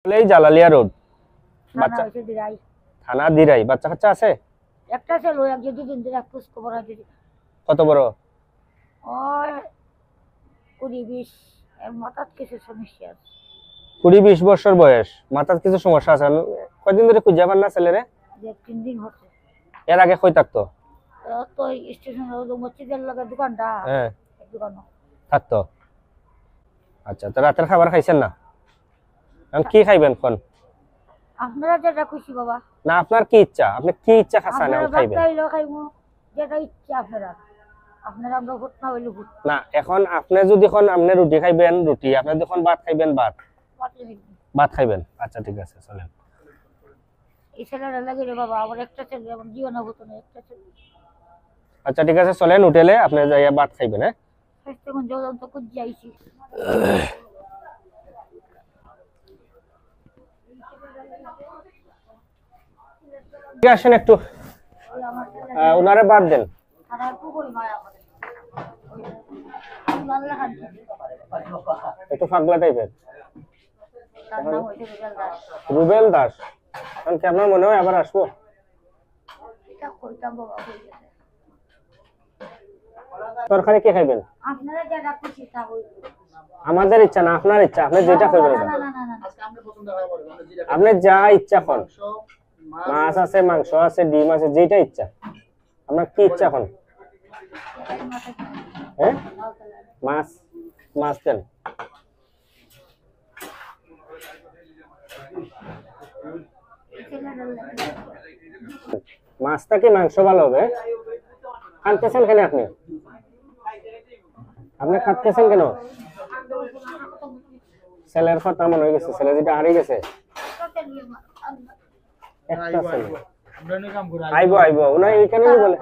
এই জালালিয়া রোড থানা বাচ্চা হইছে দিরাই থানা দিরাই বাচ্চা কাচ্চা আছে একটা ছেলে এক যে দুদিন ধরে পুষ খবর আছে কত বড় ওই 20-20 এর মাথাত কিছু সমস্যা আছে 20-20 বছর বয়স মাথার কিছু সমস্যা আছে কয়দিন ধরে খুঁজে পান না ছেলেরে যে 3 দিন হচ্ছে এর আগে কই থাকতো তো স্টেশনে ওই মসজিদের লগে দোকানটা হ্যাঁ দোকান থাকতো আচ্ছা তো রাতের খাবার খাইছেন না এখন কি খাইবেন কোন আপনারা যেটা খুশি বাবা না আপনার কি ইচ্ছা আপনি কি ইচ্ছা খাচ্ছেন এখন খাইবেন খাইলো খাইমু যেটা ইচ্ছা আপনারা আপনারা আমরা ভোট না হইলে ভোট না এখন আপনি যদি কোন আপনি রুটি খাইবেন রুটি আপনি যখন ভাত খাইবেন ভাত খাইবেন আচ্ছা ঠিক আছে চলেন এই ছেলেরা লাগে রে বাবা আমার একটা ছেলে আমার জীবনে হতো না একটা ছেলে আচ্ছা ঠিক আছে চলেন হোটেলে আপনি যাইয়া ভাত খাইবেন হ্যাঁ তখন যখন তো খুঁজ যাইছি ঠিক আসেন একটু ওনারে বাদ দেন আর একটু করি মায়া আমাদের আল্লাহ হাদি একটু পাগলা টাইপের তার নাম হইছে রুবেল দাস কারণ কি আপনার মনে হয় আবার আসবো এটা কইতাম বাবা হয়ে গেছে তরকারি কি খাইবেন আপনারা যেটা খুশি তা হইবে আমাদের ইচ্ছা না আপনার ইচ্ছা আপনি যেটা খাইবেন না না না না আজকে আমরা পছন্দ হয় বলবো আমরা যেটা আপনি যা ইচ্ছা কোন মাংস মাছ আছে মাংস আছে ডিম আছে যেটা ইচ্ছা আপনার কি ইচ্ছা কোন হ্যাঁ মাছ মাছ দেন মাছটা কি মাংস ভালো হবে খাচ্ছেন কেন আপনি আপনি খাচ্ছেন কেন ছেলের কথা মনে হয়ে গেছে ছেলে যেটা হারিয়ে গেছে একটা ছেলে আমরা নি কাম করে আইবো আইবো উনাই এখানে বলে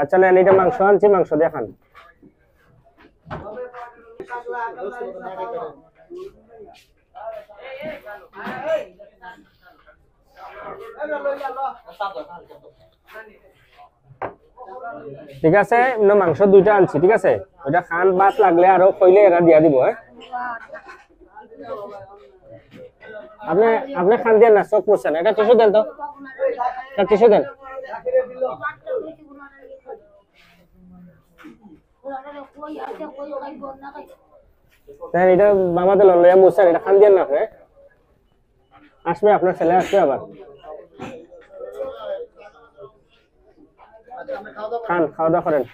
আচ্ছা না এটা মাংস আনছি মাংস দেখান ঠিক আছে না মাংস দুইটা আনছি ঠিক আছে ওইটা খান ভাত লাগলে আরো কইলে এরা দিয়া দিব হ্যাঁ আপনি আপনি খান দিয়ে না চোখ মুছেন এটা টিস্যু দেন তো একটা টিস্যু দেন হ্যাঁ এটা মামাদের লইয়া মুছেন এটা খান দিয়ে না আপনি আসবে আপনার ছেলে আসবে আবার খান খাওয়া দাওয়া করেন